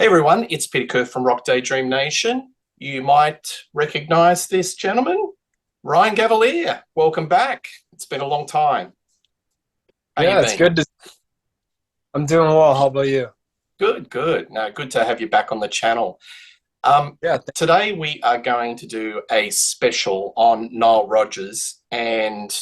Hey everyone, it's Peter Kerr from Daydream Nation. You might recognize this gentleman, Ryan Gavalier. Welcome back. It's been a long time. How you Yeah, it's been? good to. I'm doing well. How about you? Good, good. No, good to have you back on the channel. Yeah, Today we are going to do a special on Nile Rodgers and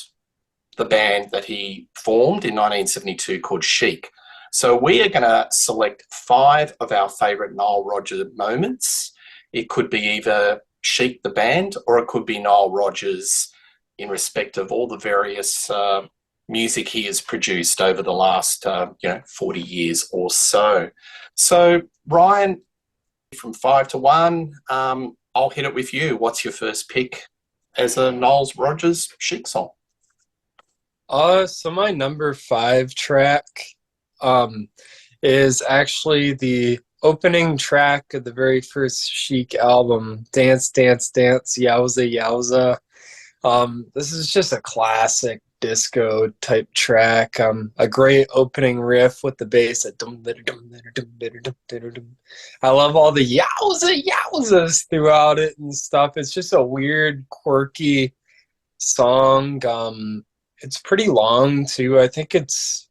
the band that he formed in 1972 called Chic. So we are going to select five of our favorite Nile Rodgers moments. It could be either Chic the band or it could be Nile Rodgers in respect of all the various music he has produced over the last 40 years or so. So Ryan, from 5 to 1, I'll hit it with you. What's your first pick as a Nile Rodgers Chic song? so my number five track, um, is actually the opening track of the very first Chic album, "Dance, Dance, Dance, Yowza, Yowza." This is just a classic disco type track. A great opening riff with the bass. I love all the yowza yowzas throughout it and stuff. It's just a weird, quirky song. It's pretty long too. I think it's,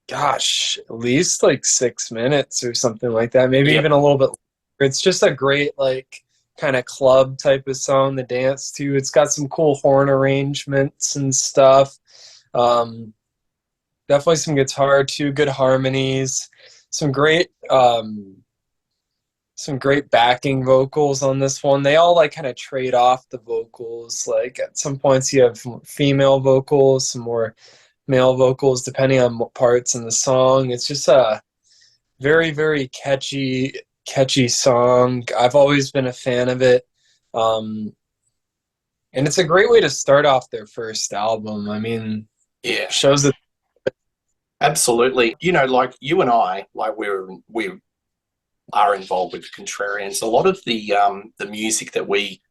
gosh, at least like 6 minutes or something like that. Maybe Yep. even a little bit. It's just a great like kind of club type of song to dance to. It's got some cool horn arrangements and stuff. Um, Definitely some guitar too, good harmonies, some great some great backing vocals on this one. They all like kind of trade off the vocals. Like at some points you have female vocals, some more male vocals depending on what parts in the song. It's just a very very catchy song. I've always been a fan of it. Um, and it's a great way to start off their first album. I mean, Yeah, shows that. absolutely. You know, like you and I, like we are involved with the Contrarians. A lot of the music that we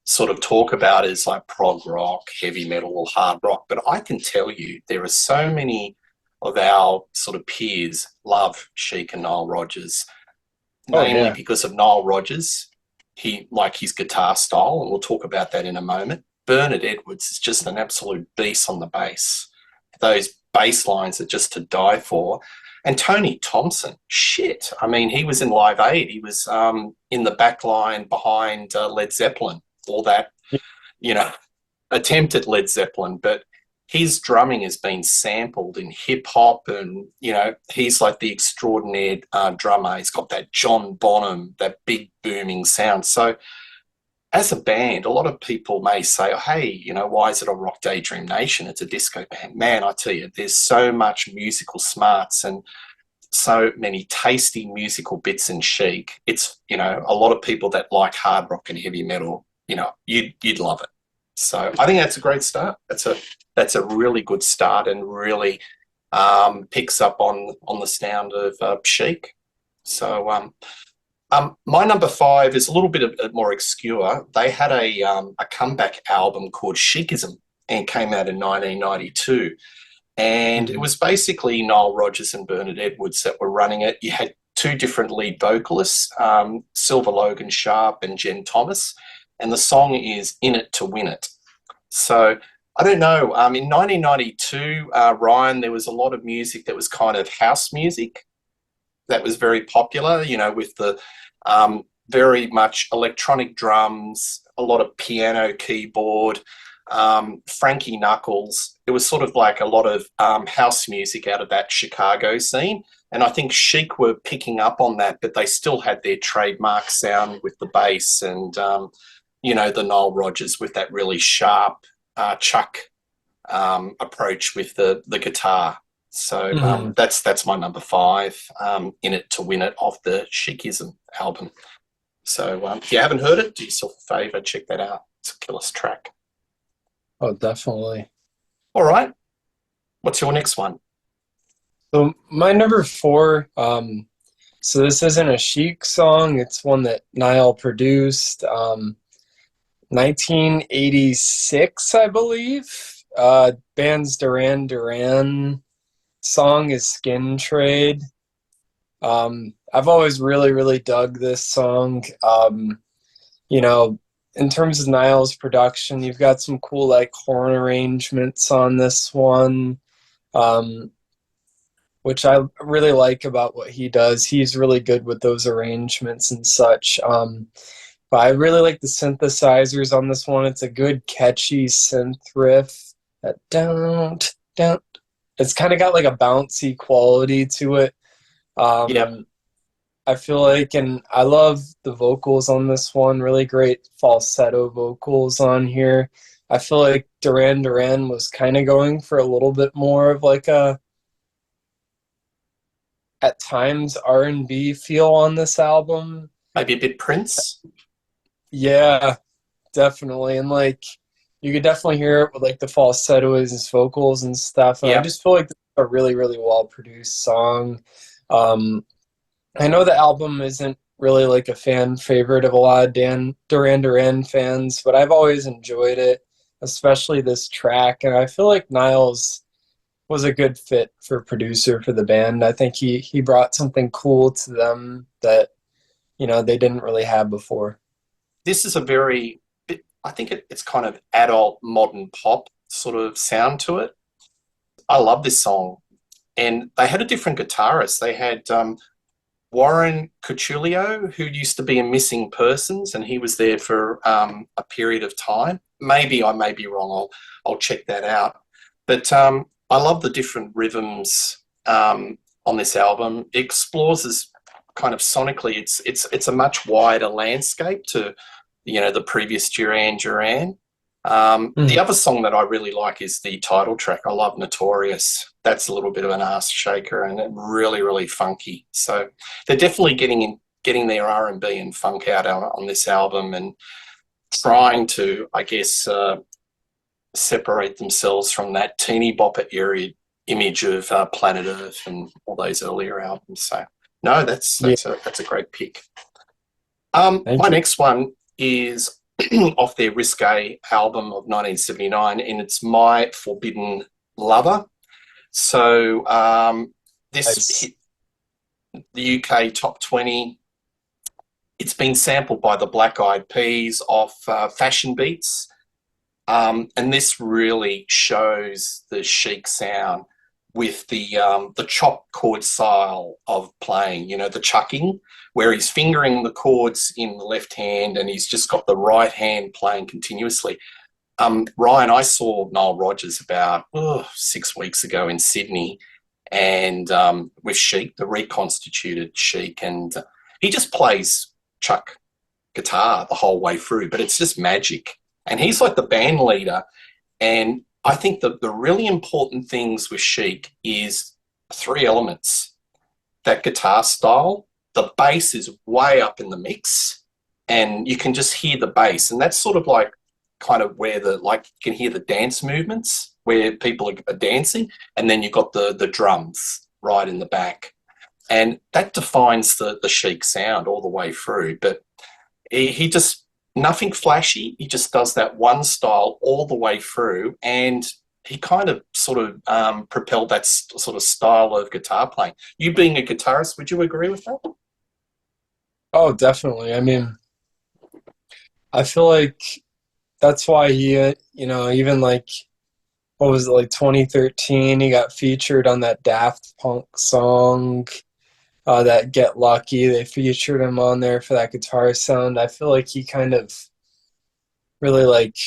sort of talk about is like prog rock, heavy metal, or hard rock. But I can tell you there are so many of our sort of peers love Chic and Nile Rodgers, Oh namely yeah. because of Nile Rodgers. He like his guitar style, and we'll talk about that in a moment. Bernard Edwards is just an absolute beast on the bass. Those bass lines are just to die for. And Tony Thompson, shit. I mean, he was in Live Aid. He was in the back line behind Led Zeppelin, all that, you know, attempt at Led Zeppelin. But his drumming has been sampled in hip hop, and he's like the extraordinary drummer. He's got that John Bonham, that big booming sound. So as a band, a lot of people may say, oh, hey, why is it on Daydream Nation? It's a disco band. Man, I tell you, there's so much musical smarts and so many tasty musical bits in Chic. It's, a lot of people that like hard rock and heavy metal, you'd love it. So I think that's a great start. That's a really good start, and really picks up on the sound of Chic. So my number five is a little bit more obscure. They had a comeback album called Chicism and came out in 1992. And it Mhm. was basically Nile Rodgers and Bernard Edwards that were running it. You had two different lead vocalists, Silver Logan Sharp and Jen Thomas. And the song is In It to Win It. So I don't know. In 1992, Ryan, there was a lot of music that was kind of house music that was very popular, with the very much electronic drums, a lot of piano, keyboard, Frankie Knuckles. It was sort of like a lot of house music out of that Chicago scene. And I think Chic were picking up on that, but they still had their trademark sound with the bass and, the Nile Rodgers with that really sharp Chuck approach with the guitar. So Mhm. that's my number five, In It to Win It, off the Chicism album. So if you haven't heard it, do yourself a favor, check that out. It's a killer's track. Oh, definitely. All right, what's your next one? So my number four, so this isn't a Chic song, it's one that Nile produced, 1986, I believe. Band's Duran Duran song is Skin Trade. I've always really, really dug this song. You know, in terms of Nile's production, you've got some cool like horn arrangements on this one, um, which I really like about what he does. He's really good with those arrangements and such. But I really like the synthesizers on this one. It's a good, catchy synth riff. That don't, don't. It's kind of got like a bouncy quality to it. Yep. I feel like, and I love the vocals on this one. Really great falsetto vocals on here. I feel like Duran Duran was kind of going for a little bit more of like a, at times, R&B feel on this album. Maybe a bit Prince. Yeah, definitely. And like, you could definitely hear it with like the falsetto in his vocals and stuff. And I Yep. just feel like this is a really, really well produced song. Um, I know the album isn't really like a fan favorite of a lot of Duran Duran fans, but I've always enjoyed it, especially this track. And I feel like Niles was a good fit for producer for the band. I think he brought something cool to them that they didn't really have before. This is a very, I think it's kind of adult modern pop sort of sound to it. I love this song. And they had a different guitarist. They had Warren Cucciolio, who used to be in Missing Persons, and he was there for a period of time. Maybe I may be wrong. I'll check that out. But I love the different rhythms on this album. It explores as kind of sonically. It's a much wider landscape to the previous Duran Duran. The other song that I really like is the title track. I love Notorious. That's a little bit of an ass shaker and really, really funky. So they're definitely getting their R&B and funk out on this album and trying to, I guess, separate themselves from that teeny bopper era image of Planet Earth and all those earlier albums. So no, that's Yeah, a great pick. thank My you. next one is off their Risque album of 1979, and it's My Forbidden Lover. So this Nice. hit the UK top 20. It's been sampled by the Black Eyed Peas off Fashion Beats. And this really shows the Chic sound with the chop chord style of playing, the chucking, where he's fingering the chords in the left hand and he's just got the right hand playing continuously. Ryan, I saw Nile Rodgers about 6 weeks ago in Sydney, and with Chic, the reconstituted Chic, and he just plays chuck guitar the whole way through, but it's just magic. And he's like the band leader, and I think the really important things with Chic is three elements. That guitar style, the bass is way up in the mix, and you can just hear the bass. And that's sort of like kind of where you can hear the dance movements where people are dancing, and then you've got the drums right in the back. And that defines the Chic sound all the way through. But he just nothing flashy. He just does that one style all the way through, and he kind of sort of propelled that sort of style of guitar playing. You being a guitarist, would you agree with that? Oh, definitely. I mean, I feel like that's why even like, what was it, like 2013, he got featured on that Daft Punk song, that Get Lucky. They featured him on there for that guitar sound. I feel like he kind of really like,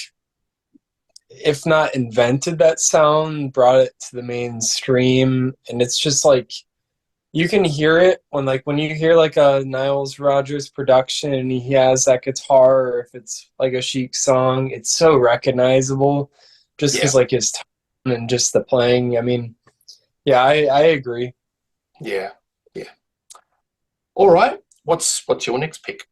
if not invented that sound, brought it to the mainstream. And it's just like, you can hear it when you hear like a Nile Rodgers production and he has that guitar, or if it's like a Chic song, it's so recognizable just Yeah, because like his tone and just the playing. I mean, yeah, I agree. yeah, yeah. All right. What's your next pick?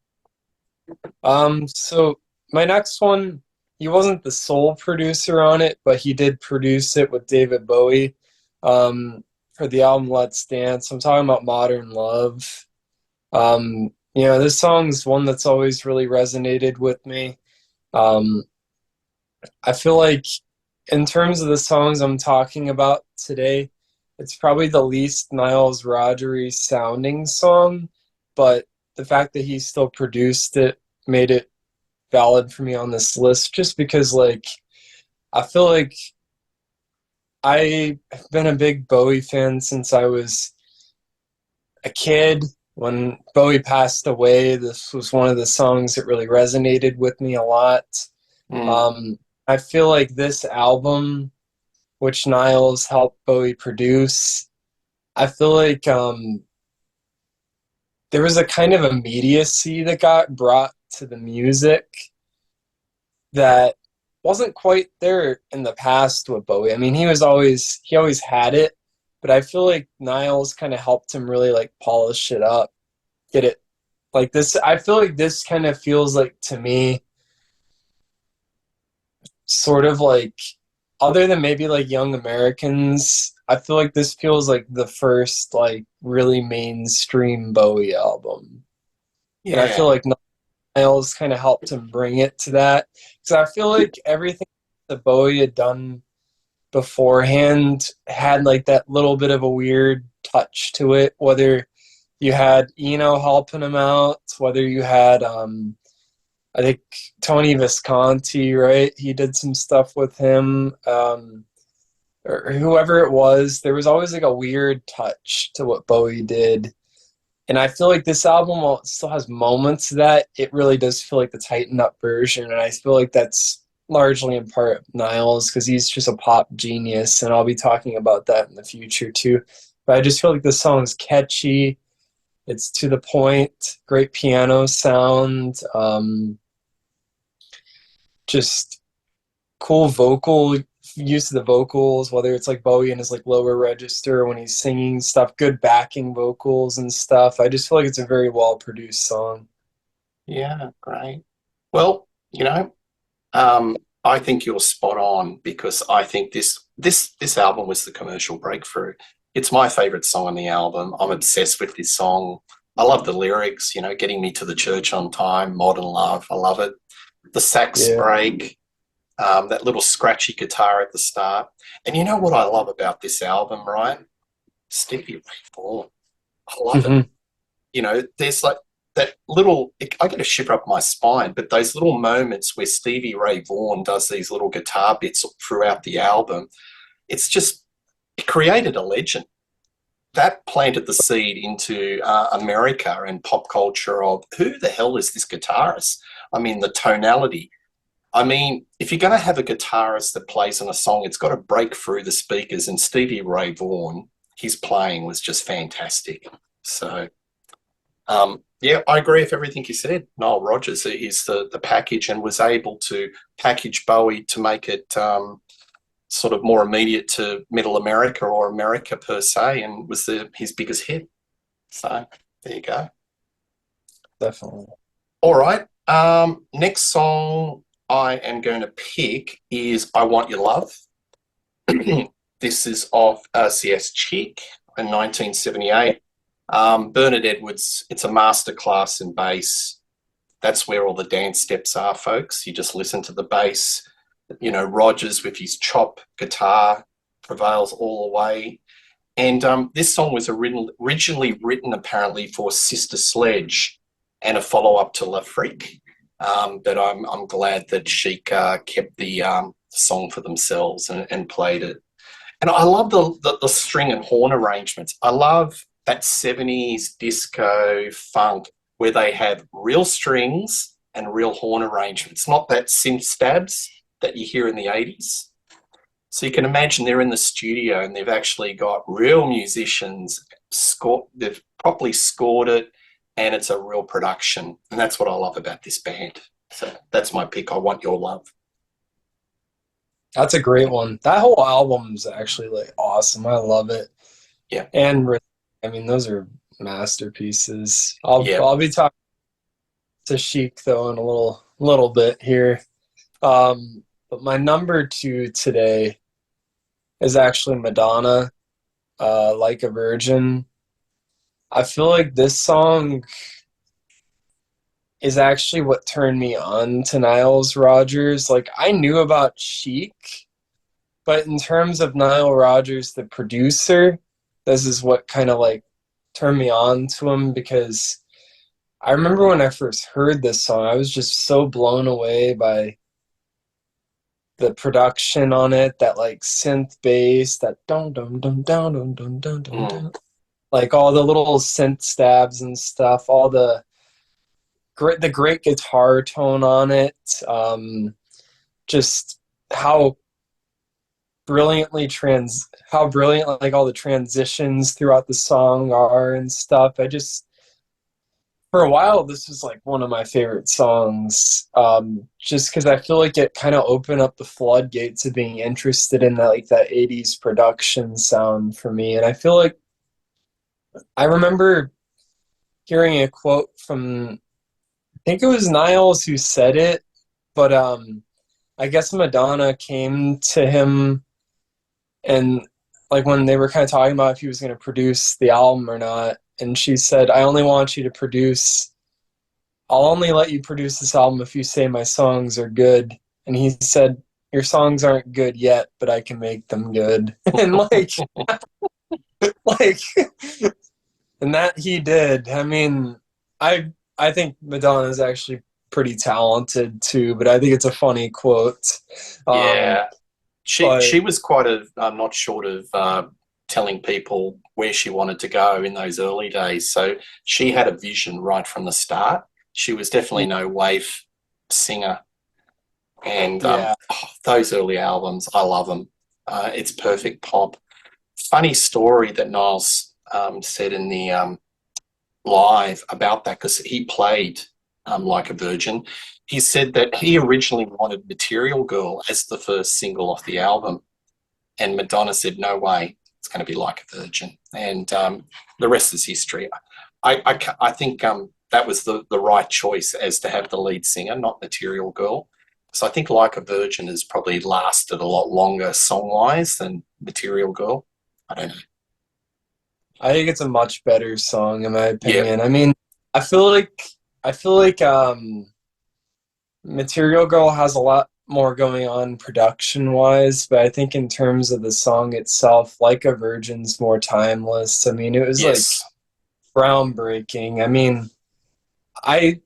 So my next one, he wasn't the sole producer on it, but he did produce it with David Bowie, for the album Let's Dance. I'm talking about Modern Love. This song's one that's always really resonated with me. Um, I feel like in terms of the songs I'm talking about today, It's probably the least Niles Rodgers sounding song, but the fact that he still produced it made it valid for me on this list just because like I feel like I've been a big Bowie fan since I was a kid. When Bowie passed away, this was one of the songs that really resonated with me a lot. Mm. I feel like this album, which Niles helped Bowie produce, I feel like there was a kind of immediacy that got brought to the music that wasn't quite there in the past with Bowie. I mean, he always had it, but I feel like Niles kind of helped him really like polish it up, get it like this. I feel like this kind of feels like to me sort of like other than maybe like Young Americans, I feel like this feels like the first like really mainstream Bowie album. And I feel Yeah. like Niles kind of helped him bring it to that. Because I feel like everything that Bowie had done beforehand had like that little bit of a weird touch to it. Whether you had Eno helping him out, whether you had I think Tony Visconti, right? He did some stuff with him. Or whoever it was, there was always like a weird touch to what Bowie did. And I feel like this album, while it still has moments of that, it really does feel like the tightened up version. And I feel like that's largely in part Niles because he's just a pop genius. And I'll be talking about that in the future too. But I just feel like the song's catchy. It's to the point, great piano sound, just cool vocal use of the vocals, whether it's like Bowie in his like lower register when he's singing stuff, good backing vocals and stuff. I just feel like it's a very well produced song. Yeah, great. Well, I think you're spot on because I think this album was the commercial breakthrough. It's my favorite song on the album. I'm obsessed with this song. I love the lyrics, getting me to the church on time, modern love. I love it. The sax Yeah. break, that little scratchy guitar at the start. And you know what I love about this album, Ryan? Stevie Ray Vaughan. I love it. Mm-hmm. There's like that little, I get a shiver up my spine, but those little moments where Stevie Ray Vaughan does these little guitar bits throughout the album, it created a legend. That planted the seed into America and pop culture of who the hell is this guitarist? I mean, the tonality. I mean, if you're going to have a guitarist that plays on a song, it's got to break through the speakers. And Stevie Ray Vaughan, his playing was just fantastic. So, yeah, I agree with everything you said. Nile Rodgers is the package and was able to package Bowie to make it sort of more immediate to Middle America or America per se, and was his biggest hit. So there you go. Definitely. All right. Next song I am going to pick is "I Want Your Love." This is off CS Chic in 1978. Bernard Edwards. It's a masterclass in bass. That's where all the dance steps are, folks. You just listen to the bass. Rodgers with his chop guitar prevails all the way. And this song was originally written apparently for Sister Sledge and a follow-up to La Freak. But I'm glad that Chic kept the song for themselves and played it. And I love the string and horn arrangements. I love that 70s disco funk where they have real strings and real horn arrangements, not that synth stabs that you hear in the 80s. So you can imagine they're in the studio and they've actually got real musicians, they've properly scored it, and it's a real production. And that's what I love about this band. So that's my pick. I Want Your Love. That's a great one. That whole album's actually like awesome. I love it. Yeah. And I mean, those are masterpieces. Yeah. I'll be talking to Chic though in a little bit here. But my number two today is actually Madonna, Like a Virgin. I feel like this song is actually what turned me on to Nile Rodgers. Like, I knew about Chic, but in terms of Nile Rodgers, the producer, this is what kind of like turned me on to him, because I remember when I first heard this song, I was just so blown away by the production on it, that like synth bass, that dum dum dum dum dum dum dum dum Mm. dum, like all the little synth stabs and stuff, all the great guitar tone on it, just how how brilliant like all the transitions throughout the song are and stuff. I just, for a while, this was like one of my favorite songs, just because I feel like it kind of opened up the floodgates of being interested in that, like that 80s production sound for me. And I feel like I remember hearing a quote from, I think it was Niles who said it, but I guess Madonna came to him, and like when they were kind of talking about if he was going to produce the album or not, and she said, I'll only let you produce this album if you say my songs are good. And he said, your songs aren't good yet, but I can make them good. And like, and that he did. I mean, I think Madonna is actually pretty talented too, but I think it's a funny quote. Um, Yeah, but she was quite not short of telling people where she wanted to go in those early days. So she had a vision right from the start. She was definitely no wave singer, and yeah, those early albums, I love them. It's perfect pop. Funny story that Niles said in the live about that, because he played Like a Virgin. He said that he originally wanted Material Girl as the first single off the album, and Madonna said, "No way, it's going to be Like a Virgin." And the rest is history. I think that was the right choice, as to have the lead singer, not Material Girl. So I think Like a Virgin has probably lasted a lot longer song-wise than Material Girl. I don't know. I think it's a much better song in my Yeah, opinion. I mean, I feel like Material Girl has a lot more going on production wise, but I think in terms of the song itself, Like a Virgin's more timeless. I mean, it was like yes. groundbreaking. I mean, I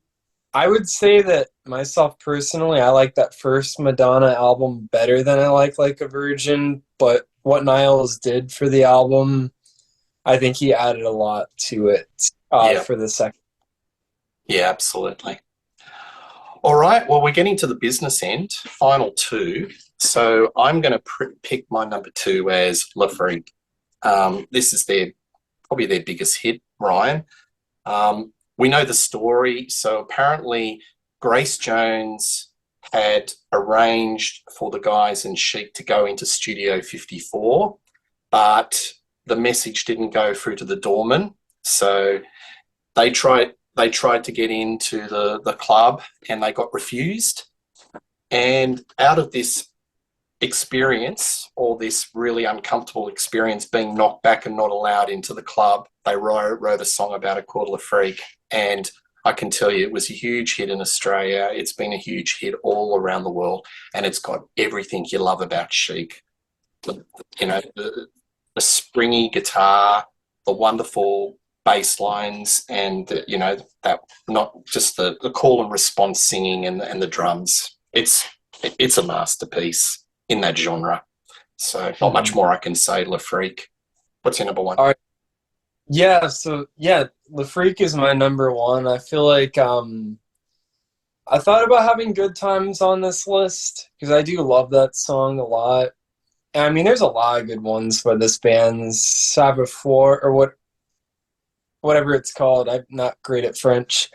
I would say that myself personally, I like that first Madonna album better than I like a Virgin, but what Niles did for the album, I think he added a lot to it Yeah, for the second. yeah, absolutely. All right. Well, we're getting to the business end. Final two. So I'm going to pick my number two as Le Freak. This is probably their biggest hit, Ryan. We know the story. So apparently, Grace Jones had arranged for the guys in Chic to go into Studio 54, but the message didn't go through to the doorman. So they tried to get into the club, and they got refused. And out of this experience, or this really uncomfortable experience, being knocked back and not allowed into the club, they wrote a song about it called Le Freak. And I can tell you, it was a huge hit in Australia. It's been a huge hit all around the world, and it's got everything you love about Chic. You know, the springy guitar, the wonderful bass lines, and that, not just the call and response singing, and the drums. It's a masterpiece in that genre. So not much Mhm. more I can say. Le Freak. What's your number one? All right. Yeah, so yeah, The Freak is my number one. I feel like I thought about having Good Times on this list because I do love that song a lot. And I mean, there's a lot of good ones by this band, Saboteur, or whatever it's called. I'm not great at French.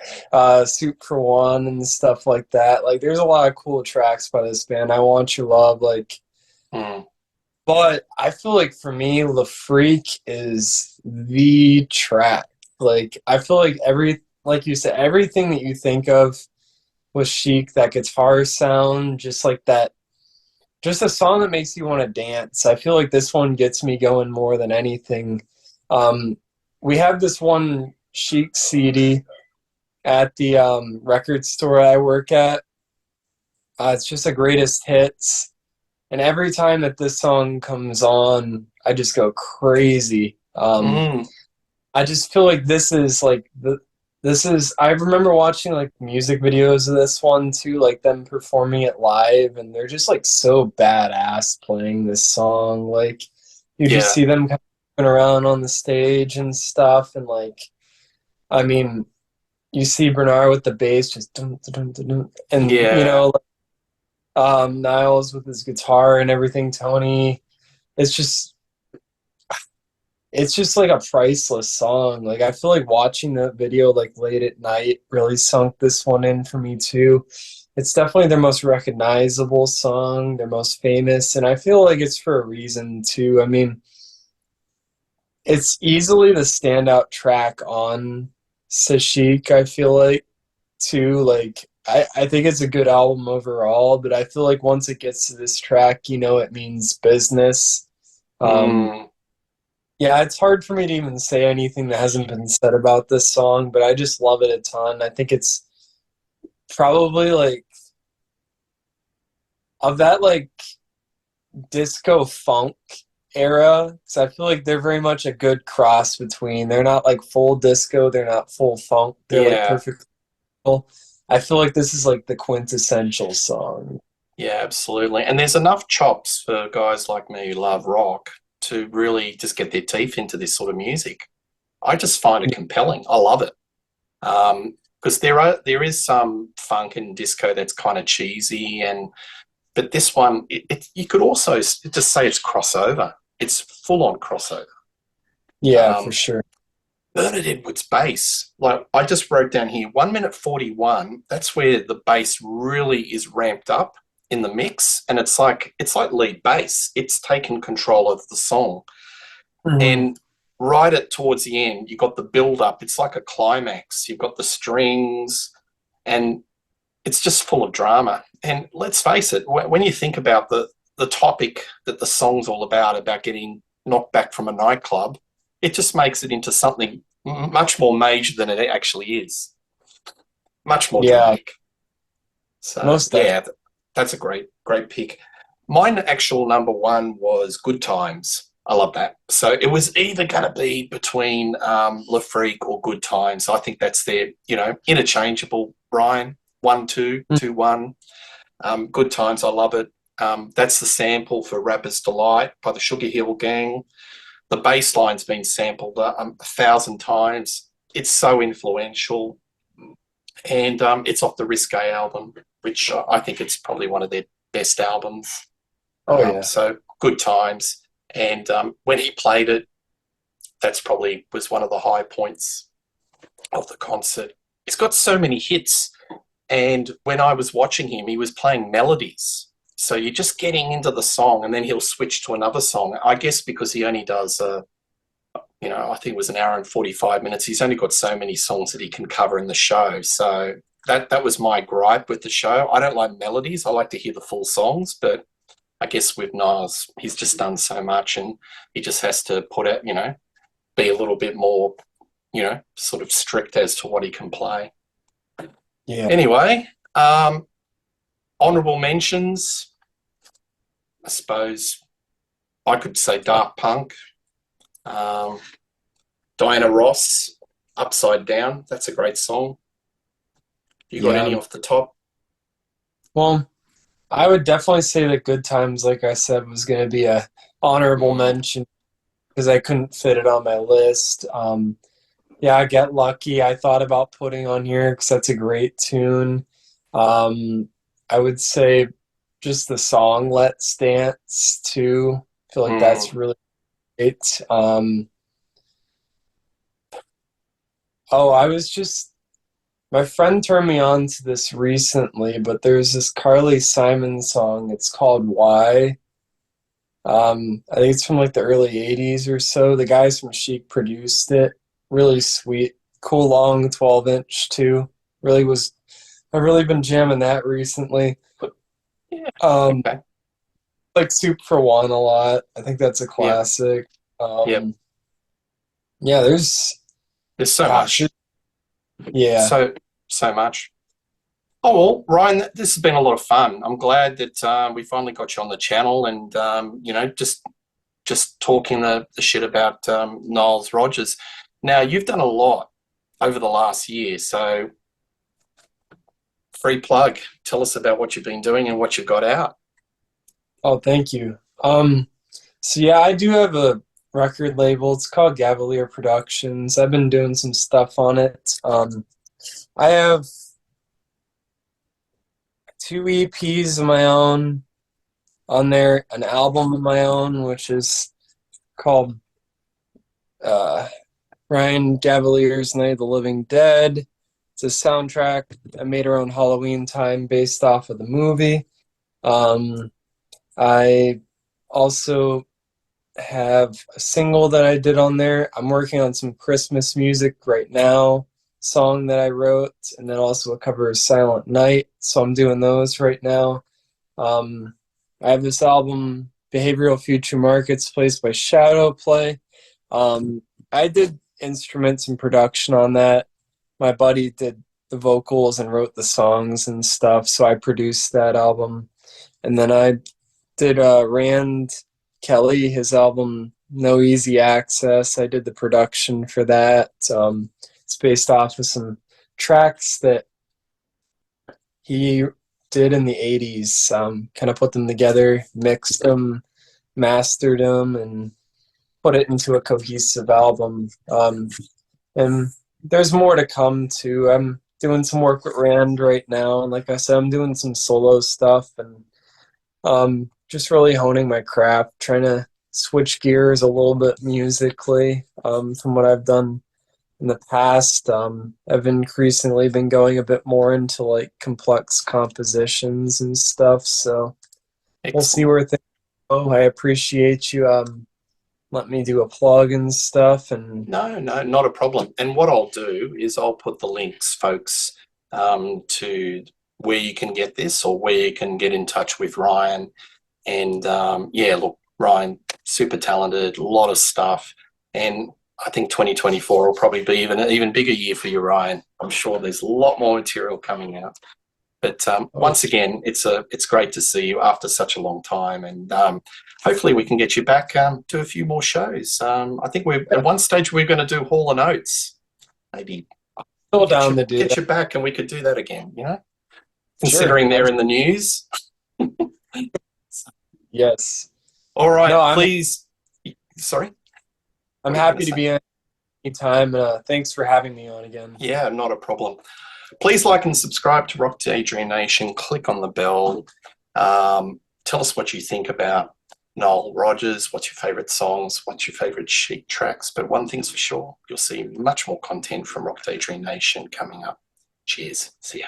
Soup for One and stuff like that. Like, there's a lot of cool tracks by this band. I Want Your Love, like, Mm, but I feel like for me, Le Freak is the track. Like, I feel like like you said, everything that you think of with Chic, that guitar sound, just like that, just a song that makes you want to dance. I feel like this one gets me going more than anything. Um, we have this one Chic CD at the record store I work at. It's just the greatest hits. And every time that this song comes on, I just go crazy. Um, Mm, I just feel like this is I remember watching like music videos of this one too, like them performing it live, and they're just like so badass playing this song. Like you just yeah, see them kind of moving around on the stage and stuff, and like I mean, you see Bernard with the bass just dun, dun, dun, dun, dun, and yeah, Niles with his guitar and everything. Tony, it's just it's just like a priceless song. Like I feel like watching that video like late at night really sunk this one in for me too. It's definitely their most recognizable song, their most famous, and I feel like it's for a reason too. I mean, it's easily the standout track on Chic, I feel like too. Like I think it's a good album overall, but I feel like once it gets to this track, it means business. Um, mm, Yeah, it's hard for me to even say anything that hasn't been said about this song, but I just love it a ton. I think it's probably like of that like disco funk era, because I feel like they're very much a good cross between. They're not like full disco, they're not full funk. They're like yeah, perfect. I feel like this is like the quintessential song. yeah, absolutely. And there's enough chops for guys like me who love rock to really just get their teeth into this sort of music. I just find it compelling. I love it. Because there is some funk and disco that's kind of cheesy, and but this one, you could also just say it's crossover. It's full on crossover. Yeah, for Um, sure. Bernard Edwards' bass, like I just wrote down here, 1 minute 41. That's where the bass really is ramped up in the mix, and it's like lead bass. It's taken control of the song, Mhm. and right at towards the end, you got the build up. It's like a climax. You've got the strings, and it's just full of drama. And let's face it, when you think about the topic that the song's all about getting knocked back from a nightclub, it just makes it into something much more major than it actually is, much more Yeah, dramatic. So most definitely. yeah, that's a great pick. Mine actual number one was Good Times. I love that. So it was either going to be between Le Freak or Good Times. I think that's their, interchangeable. Ryan, 1 2 2 1. Good Times. I love it. That's the sample for Rapper's Delight by the Sugar Hill Gang. The bass line's been sampled 1,000 times. It's so influential, and it's off the Risque album, which I think it's probably one of their best albums. Oh yeah. So Good Times, and when he played it, that's probably was one of the high points of the concert. He's got so many hits, and when I was watching him, he was playing melodies. So you're just getting into the song, and then he'll switch to another song. I guess because he only does I think it was an hour and 45 minutes. He's only got so many songs that he can cover in the show. So that was my gripe with the show. I don't like melodies. I like to hear the full songs, but I guess with Niles, he's just done so much, and he just has to put it, be a little bit more, sort of strict as to what he can play. Yeah. Anyway, honorable mentions, I suppose I could say Daft Punk, um, Diana Ross, Upside Down. That's a great song. You got any Yeah. off the top? Well, I would definitely say that Good Times, like I said, was going to be a honorable Mm, mention because I couldn't fit it on my list. Yeah, I Get Lucky. I thought about putting on here because that's a great tune. Um, I would say just the song "Let's Dance" too. I feel like that's mm, really great. Oh, I was just my friend turned me on to this recently, but there's this Carly Simon song. It's called "Why." I think it's from like the early 80s or so. The guys from Chic produced it. Really sweet. Cool long 12-inch too. Really was I've really been jamming that recently. yeah. Um Okay. like Soup for One a lot. I think that's a Yep. classic. Yep. Yeah, there's There's so gosh, much. yeah. So much. Oh well, Ryan, this has been a lot of fun. I'm glad that we finally got you on the channel, and just just talking the shit about Nile Rodgers. Now, you've done a lot over the last year, so free plug. Tell us about what you've been doing and what you've got out. Oh, thank you. So yeah, I do have a record label. It's called Gavalier Productions. I've been doing some stuff on it. I have two EPs of my own on there, an album of my own, which is called uh, Ryan Gavalier's Night of the Living Dead. It's a soundtrack I made around Halloween time based off of the movie. I also have a single that I did on there. I'm working on some Christmas music right now, song that I wrote, and then also a cover of Silent Night. So I'm doing those right now. I have this album, Behavioral Future Markets, placed by Shadow Play. I did instruments and production on that. My buddy did the vocals and wrote the songs and stuff, so I produced that album. And then I did Rand Kelly, his album No Easy Access. I did the production for that. It's based off of some tracks that he did in the 80s. Kind of put them together, mixed them, mastered them, and put it into a cohesive album. And there's more to come too. I'm doing some work with Rand right now, and like I said, I'm doing some solo stuff and just really honing my craft, trying to switch gears a little bit musically from what I've done in the past. I've increasingly been going a bit more into like complex compositions and stuff, so we'll see Excellent. where things go. I appreciate you let me do a plug and stuff. And No, no, not a problem. And what I'll do is I'll put the links, folks, to where you can get this or where you can get in touch with Ryan. And yeah, look, Ryan, super talented, a lot of stuff. And I think 2024 will probably be even bigger year for you, Ryan. I'm sure there's a lot more material coming out. But oh, once again, it's great to see you after such a long time, and hopefully we can get you back to a few more shows. I think we're yeah, at one stage we're going to do Hall and Oates. Maybe still down to do get that. you back, and we could do that again. You know, Sure. considering they're in the news. Yes. All No, right, I'm please. Sorry, I'm what are you going happy to to say? be on anytime. Thanks for having me on again. Yeah, not a problem. Please like and subscribe to Rock Daydream Nation. Click on the bell. Tell us what you think about Nile Rodgers. What's your favourite songs? What's your favourite Chic tracks? But one thing's for sure, you'll see much more content from Rock Daydream Nation coming up. Cheers. See ya.